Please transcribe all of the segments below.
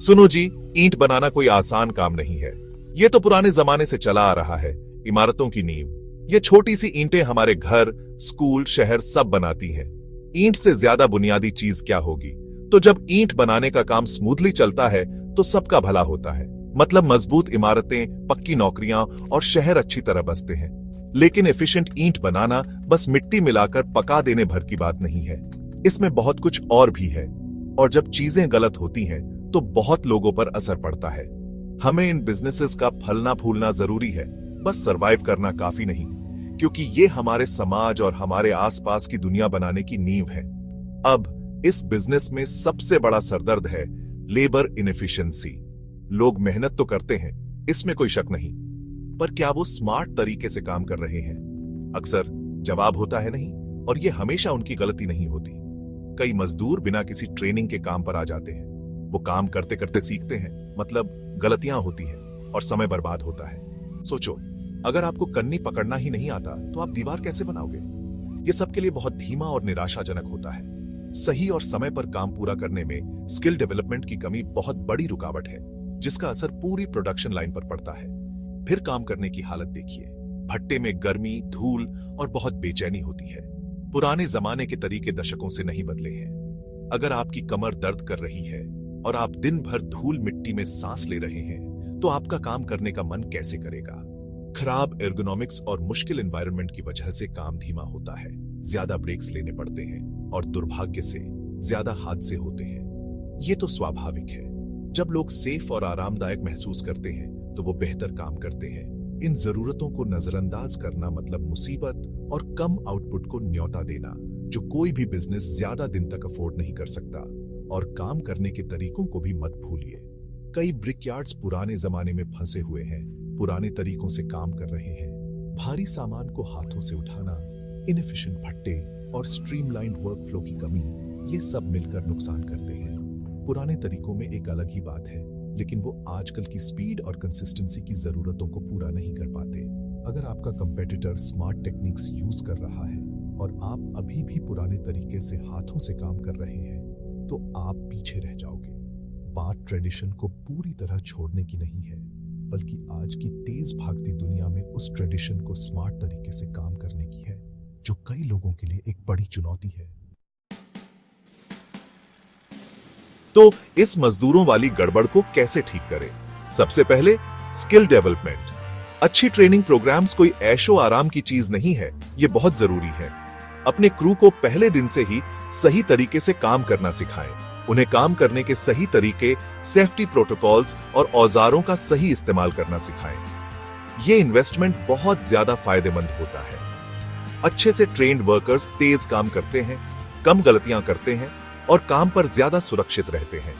सुनो जी, ईंट बनाना कोई आसान काम नहीं है। ये तो पुराने जमाने से चला आ रहा है। इमारतों की नींव, ये छोटी सी ईंटें हमारे घर, स्कूल, शहर सब बनाती हैं। ईंट से ज्यादा बुनियादी चीज क्या होगी? तो जब ईंट बनाने का काम स्मूथली चलता है तो सबका भला होता है। मतलब मजबूत इमारतें, पक्की नौकरियां और शहर अच्छी तरह बसते हैं। लेकिन एफिशिएंट ईंट बनाना बस मिट्टी मिलाकर पका देने भर की बात नहीं है। इसमें बहुत कुछ और भी है। और जब चीजें गलत होती हैं तो बहुत लोगों पर असर पड़ता है। हमें इन बिजनेसेस का फलना फूलना जरूरी है, बस सरवाइव करना काफी नहीं, क्योंकि ये हमारे समाज और हमारे आसपास की दुनिया बनाने की नींव है। अब इस बिजनेस में सबसे बड़ा सरदर्द है लेबर इनएफिशिएंसी। लोग मेहनत तो करते हैं, इसमें कोई शक नहीं, पर क्या वो स्मार्ट तरीके से काम कर रहे हैं? अक्सर जवाब होता है नहीं, और ये हमेशा उनकी गलती नहीं होती। कई मजदूर बिना किसी ट्रेनिंग के काम पर आ जाते हैं। वो काम करते करते सीखते हैं, मतलब गलतियां होती हैं और समय बर्बाद होता है। सोचो, अगर आपको कन्नी पकड़ना ही नहीं आता तो आप दीवार कैसे बनाओगे? ये सबके लिए बहुत धीमा और निराशाजनक होता है। सही और समय पर काम पूरा करने में स्किल डेवलपमेंट की कमी बहुत बड़ी रुकावट है, जिसका असर पूरी प्रोडक्शन लाइन पर पड़ता है। फिर काम करने की हालत देखिए। भट्टे में गर्मी, धूल और बहुत बेचैनी होती है। पुराने जमाने के तरीके दशकों से नहीं बदले हैं। अगर आपकी कमर दर्द कर रही है और आप दिन भर धूल मिट्टी में सांस ले रहे हैं, तो आपका काम करने का मन कैसे करेगा? खराब एर्गोनॉमिक्स और मुश्किल एनवायरनमेंट की वजह से काम धीमा होता है, ज्यादा ब्रेक्स लेने पड़ते हैं और दुर्भाग्य से ज्यादा हादसे होते हैं। ये तो स्वाभाविक है। जब लोग सेफ और आरामदायक महसूस करते हैं तो वो बेहतर काम करते हैं। इन जरूरतों को नजरअंदाज करना मतलब मुसीबत और कम आउटपुट को न्योता देना, जो कोई भी बिजनेस ज्यादा दिन तक अफोर्ड नहीं कर सकता। और काम करने के तरीकों को भी मत भूलिए। कई ब्रिकयार्ड्स पुराने जमाने में फंसे हुए हैं, पुराने तरीकों से काम कर रहे हैं। भारी सामान को हाथों से उठाना, इनएफिशिएंट भट्टे और स्ट्रीमलाइंड वर्कफ्लो की कमी, ये सब मिलकर नुकसान करते हैं। पुराने तरीकों में एक अलग ही बात है, लेकिन वो आजकल की स्पीड और कंसिस्टेंसी की जरूरतों को पूरा नहीं कर पाते। अगर आपका कंपेटिटर स्मार्ट टेक्निक्स यूज कर रहा है और आप अभी भी पुराने तरीके से हाथों से काम कर रहे हैं, तो आप पीछे रह जाओगे। बात ट्रेडिशन को पूरी तरह छोड़ने की नहीं है, बल्कि आज की तेज भागती दुनिया में उस ट्रेडिशन को स्मार्ट तरीके से काम करने की है, जो कई लोगों के लिए एक बड़ी चुनौती है। तो इस मजदूरों वाली गड़बड़ को कैसे ठीक करें? सबसे पहले स्किल डेवलपमेंट। अच्छी ट्रेनिंग प्रोग्राम्स कोई ऐशो आराम की चीज नहीं है, ये बहुत जरूरी है। अपने क्रू को पहले दिन से ही सही तरीके से काम करना सिखाएं। उन्हें काम करने के सही तरीके, सेफ्टी प्रोटोकॉल्स और औजारों का सही इस्तेमाल करना सिखाएं। ये इन्वेस्टमेंट बहुत ज्यादा फायदेमंद होता है। अच्छे से ट्रेन्ड वर्कर्स तेज काम करते हैं, कम गलतियां करते हैं और काम पर ज्यादा सुरक्षित रहते हैं।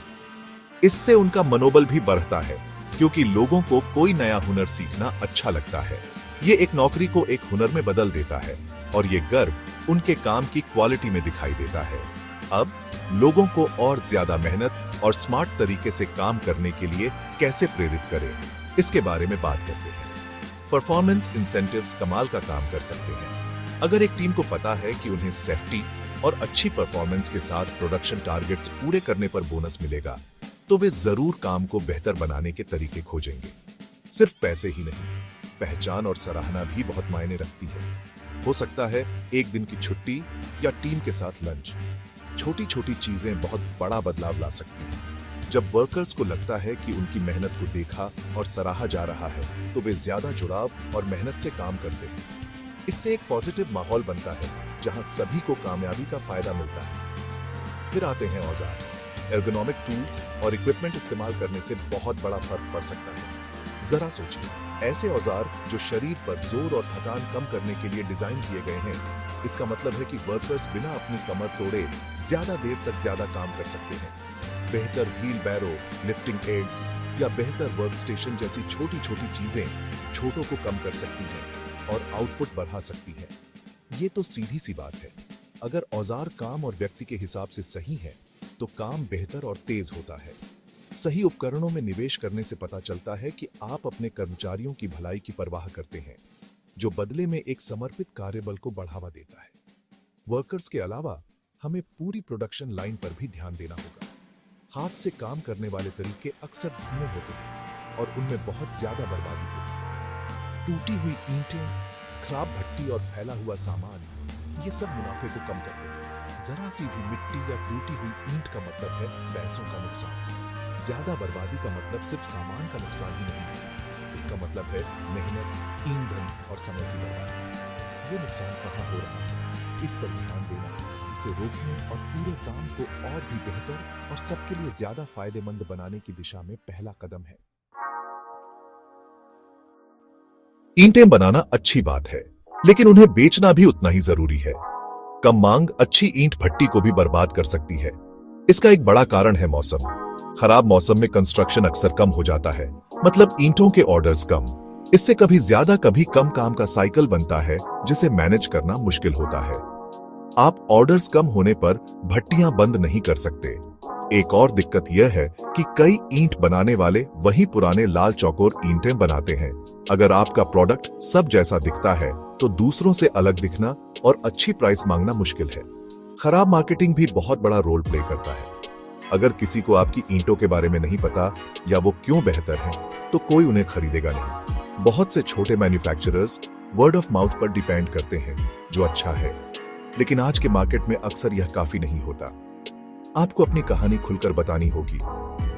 इससे उनका मनोबल भी बढ़ता है, क्योंकि लोगों को कोई नया हुनर सीखना अच्छा लगता है। ये एक नौकरी को एक हुनर में बदल देता है और ये गर्व उनके काम की क्वालिटी में दिखाई देता है। अब लोगों को और ज्यादा मेहनत और स्मार्ट तरीके से काम करने के लिए कैसे प्रेरित करें, इसके बारे में बात करते हैं। परफॉर्मेंस इंसेंटिव्स कमाल का काम कर सकते हैं। अगर एक टीम को पता है कि उन्हें सेफ्टी और अच्छी परफॉर्मेंस के साथ प्रोडक्शन टारगेट्स पूरे करने पर बोनस मिलेगा, तो वे जरूर काम को बेहतर बनाने के तरीके खोजेंगे। सिर्फ पैसे ही नहीं, पहचान और सराहना भी बहुत मायने रखती है। हो सकता है एक दिन की छुट्टी या टीम के साथ लंच। छोटी छोटी चीजें बहुत बड़ा बदलाव ला सकती हैं। जब वर्कर्स को लगता है कि उनकी मेहनत को देखा और सराहा जा रहा है, तो वे ज्यादा जुड़ाव और मेहनत से काम करते हैं। इससे एक पॉजिटिव माहौल बनता है, जहां सभी को कामयाबी का फायदा मिलता है। फिर आते हैं औजार। एर्गोनॉमिक टूल्स और इक्विपमेंट इस्तेमाल करने से बहुत बड़ा फर्क पड़ सकता है। जरा सोचिए, ऐसे औजार जो शरीर पर जोर और थकान कम करने के लिए डिजाइन किए गए हैं। इसका मतलब है कि वर्कर्स बिना अपनी कमर तोड़े ज्यादा देर तक ज्यादा काम कर सकते हैं। बेहतर व्हील बैरो, लिफ्टिंग एड्स या बेहतर वर्क स्टेशन जैसी छोटी छोटी चीजें छोटों को कम कर सकती हैं और आउटपुट बढ़ा सकती है। ये तो सीधी सी बात है। अगर औजार काम और व्यक्ति के हिसाब से सही है, तो काम बेहतर और तेज होता है। सही उपकरणों में निवेश करने से पता चलता है कि आप अपने कर्मचारियों की भलाई की परवाह करते हैं, जो बदले में एक समर्पित कार्यबल को बढ़ावा देता है। वर्कर्स के अलावा हमें पूरी प्रोडक्शन लाइन पर भी ध्यान देना होगा। हाथ से काम करने वाले तरीके अक्सर धीमे होते हैं और उनमें बहुत ज्यादा बर्बादी होती है। टूटी हुई ईंटें, खराब भट्टी और फैला हुआ सामान, ये सब मुनाफे को कम करते हैं। जरा सी भी मिट्टी या टूटी हुई ईंट का मतलब है पैसों का नुकसान। ज्यादा बर्बादी का मतलब सिर्फ सामान का नुकसान ही नहीं है, इसका मतलब है मेहनत, ईंधन और समय की बर्बादी। ये नुकसान कहाँ हो रहा है, इस पर ध्यान देना, इसे रोकने और पूरे काम को और भी बेहतर और सबके लिए ज्यादा फायदेमंद बनाने की दिशा में पहला कदम है। ईंटें बनाना अच्छी बात है, लेकिन उन्हें बेचना भी उतना ही जरूरी है। कम मांग अच्छी ईंट भट्टी को भी बर्बाद कर सकती है। इसका एक बड़ा कारण है मौसम। खराब मौसम में कंस्ट्रक्शन अक्सर कम हो जाता है, मतलब ईंटों के ऑर्डर्स कम। इससे कभी ज्यादा कभी कम काम का साइकिल बनता है, जिसे मैनेज करना मुश्किल होता है। आप ऑर्डर्स कम होने पर भट्टियां बंद नहीं कर सकते। एक और दिक्कत यह है कि कई ईंट बनाने वाले वही पुराने लाल चौकोर ईंटें बनाते हैं। अगर आपका प्रोडक्ट सब जैसा दिखता है तो दूसरों से अलग दिखना और अच्छी प्राइस मांगना मुश्किल है। खराब मार्केटिंग भी बहुत बड़ा रोल प्ले करता है। अगर किसी को आपकी ईंटों के बारे में नहीं पता या वो क्यों बेहतर हैं, तो कोई उन्हें खरीदेगा नहीं। बहुत से छोटे मैन्युफैक्चरर्स वर्ड ऑफ माउथ पर डिपेंड करते हैं, जो अच्छा है, लेकिन आज के मार्केट में अक्सर यह काफी नहीं होता। आपको अपनी कहानी खुलकर बतानी होगी।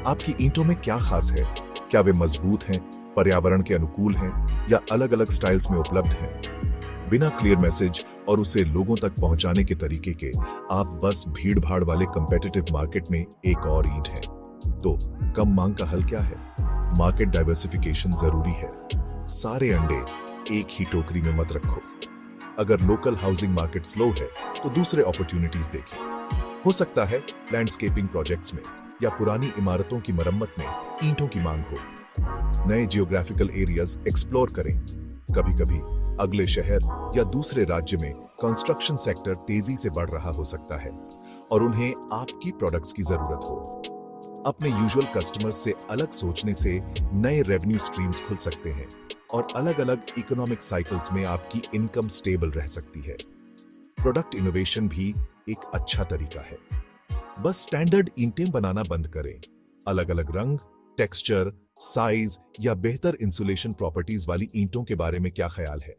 आपकी ईंटों में क्या खास है? क्या वे मजबूत हैं, पर्यावरण के अनुकूल हैं या अलग अलग स्टाइल्स में उपलब्ध हैं? बिना क्लियर मैसेज और उसे लोगों तक पहुंचाने के तरीके के आप बस भीड़ भाड़ वाले कंपेटिटिव मार्केट में एक और ईंट है। तो कम मांग का हल क्या है? मार्केट डाइवर्सिफिकेशन जरूरी है। सारे अंडे एक ही टोकरी में मत रखो। अगर लोकल हाउसिंग मार्केट स्लो है तो दूसरे अपॉर्चुनिटीज देखिए। हो सकता है लैंडस्केपिंग प्रोजेक्ट्स में या पुरानी इमारतों की मरम्मत में ईंटों की मांग हो। नए जियोग्राफिकल एरियाज एक्सप्लोर करें। कभी कभी अगले शहर या दूसरे राज्य में कंस्ट्रक्शन सेक्टर तेजी से बढ़ रहा हो सकता है और उन्हें आपकी प्रोडक्ट्स की जरूरत हो। अपने यूजुअल कस्टमर्स से अलग सोचने से नए रेवेन्यू स्ट्रीम्स खुल सकते हैं और अलग अलग इकोनॉमिक साइकिल्स में आपकी इनकम स्टेबल रह सकती है। प्रोडक्ट इनोवेशन भी एक अच्छा तरीका है। बस स्टैंडर्ड ईंटें बनाना बंद करें। अलग अलग रंग, टेक्सचर, साइज या बेहतर इंसुलेशन प्रॉपर्टीज वाली ईंटों के बारे में क्या ख्याल है?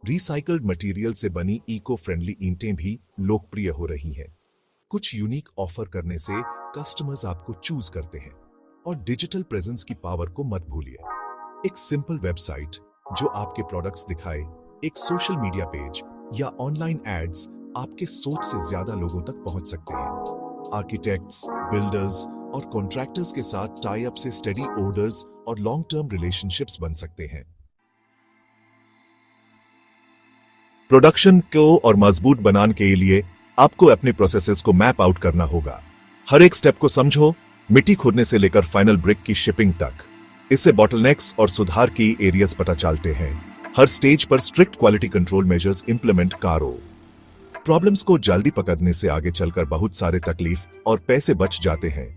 रिसाइकल्ड मटेरियल से बनी इको फ्रेंडली ईंटें भी लोकप्रिय हो रही हैं। कुछ यूनिक ऑफर करने से कस्टमर्स आपको चूज करते हैं और डिजिटल प्रेजेंस की पावर को मत भूलिए। एक सिंपल वेबसाइट जो आपके प्रोडक्ट्स दिखाए, एक सोशल मीडिया पेज या ऑनलाइन एड्स आपके सोच से ज्यादा लोगों तक पहुंच सकते हैं। आर्किटेक्ट्स, बिल्डर्स और कॉन्ट्रैक्टर्स के साथ टाई अप से स्टेडी ऑर्डर्स और लॉन्ग टर्म रिलेशनशिप्स बन सकते हैं। प्रोडक्शन को और मजबूत बनाने के लिए आपको अपने प्रोसेसेस को मैप आउट करना होगा। हर एक स्टेप को समझो, मिट्टी खोदने से लेकर फाइनल ब्रिक की शिपिंग तक। इससे बॉटलनेक्स और सुधार की एरियाज पता चलते हैं। हर स्टेज पर strict quality control measures implement करो। प्रॉब्लम्स को जल्दी पकड़ने से आगे चलकर बहुत सारे तकलीफ और पैसे बच जाते हैं।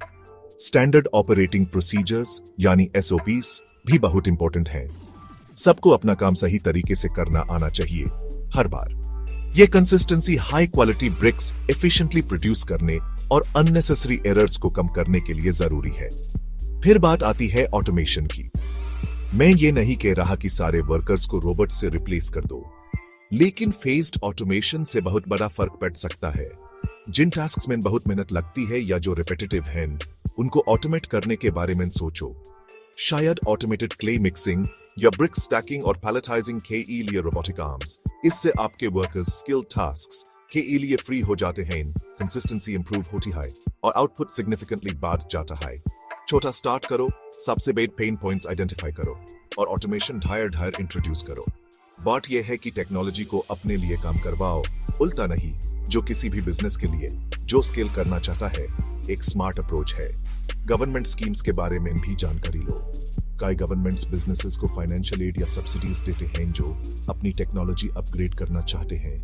स्टैंडर्ड ऑपरेटिंग प्रोसीजर्स यानी एसओपीस भी बहुत इंपॉर्टेंट हैं। सबको अपना काम सही तरीके से करना आना चाहिए हर बार। यह consistency high quality bricks efficiently produce करने और अननेसेसरी एरर्स को कम करने के लिए जरूरी है। फिर बात आती है ऑटोमेशन की। मैं ये नहीं कह रहा कि सारे वर्कर्स को रोबोट से रिप्लेस कर दो, लेकिन फेज्ड ऑटोमेशन से बहुत बड़ा फर्क पड़ सकता है। जिन टास्क्स में बहुत मेहनत लगती है या जो रिपीटेटिव हैं, उनको ऑटोमेट करने के बारे में सोचो। शायद ऑटोमेटेड क्ले मिक्सिंग या ब्रिक स्टैकिंग और पैलेटाइजिंग के लिए रोबोटिक आर्म्स। इससे आपके वर्कर्स स्किल टास्क्स के लिए फ्री हो जाते हैं, कंसिस्टेंसी इंप्रूव होती है और आउटपुट सिग्निफिकेंटली बढ़ जाता है। छोटा स्टार्ट करो, सबसे बड़े पेन पॉइंट्स आइडेंटिफाई करो और ऑटोमेशन ढायर इंट्रोड्यूस करो। बात यह है कि टेक्नोलॉजी को अपने लिए काम करवाओ, उल्टा नहीं। जो किसी भी बिजनेस के लिए जो स्केल करना चाहता है, एक स्मार्ट अप्रोच है। गवर्नमेंट स्कीम्स के बारे में भी जानकारी लो। कई गवर्नमेंट्स बिजनेसेस को फाइनेंशियल एड या सब्सिडीज देते हैं जो अपनी टेक्नोलॉजी अपग्रेड करना चाहते हैं,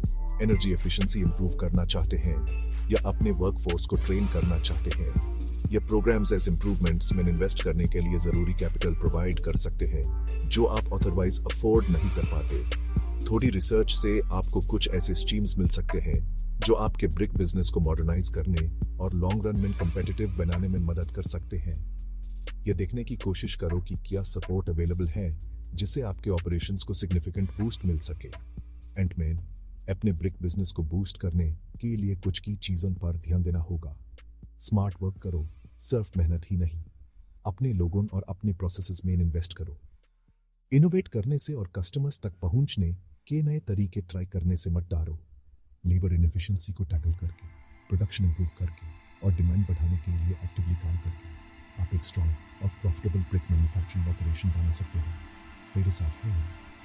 एनर्जी एफिशिएंसी इंप्रूव करना चाहते हैं या अपने वर्कफोर्स को ट्रेन करना चाहते हैं। ये प्रोग्राम्स एज इंप्रूवमेंट्स में इन्वेस्ट करने के लिए जरूरी कैपिटल प्रोवाइड कर सकते हैं जो आप अदरवाइज अफोर्ड नहीं कर पाते। थोड़ी रिसर्च से आपको कुछ ऐसे स्कीम्स मिल सकते हैं जो आपके ब्रिक बिजनेस को मॉडर्नाइज करने और लॉन्ग रन में कंपेटिटिव बनाने में मदद कर सकते हैं। यह देखने की कोशिश करो कि क्या सपोर्ट अवेलेबल है जिससे आपके ऑपरेशंस को सिग्निफिकेंट बूस्ट मिल सके। एंटमैन, अपने ब्रिक बिजनेस को बूस्ट करने के लिए कुछ की चीजों पर ध्यान देना होगा। स्मार्ट वर्क करो, सिर्फ मेहनत ही नहीं, अपने लोगों और अपने प्रोसेसेस में इन्वेस्ट करो। इनोवेट करने से और कस्टमर्स तक पहुंचने के नए तरीके ट्राई करने से मत डरो। लेबर इनएफिशिएंसी को टैकल करके, प्रोडक्शन इंप्रूव करके और डिमांड बढ़ाने के लिए एक्टिवली काम करके आप एक स्ट्रॉन्ग और प्रॉफिटेबल ब्रिक मैन्युफैक्चरिंग ऑपरेशन बना सकते हो। फेरे साफ है,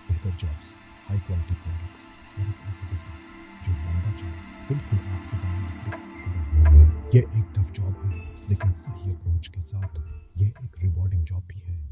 बेहतर जॉब्स, हाई क्वालिटी प्रोडक्ट्स और एक ऐसा बिजनेस जो लंबा चले, बिल्कुल आपके बारे ब्रिक्स की तरह। यह एक टफ जॉब है, लेकिन सही अप्रोच के साथ यह एक रिवॉर्डिंग जॉब भी है।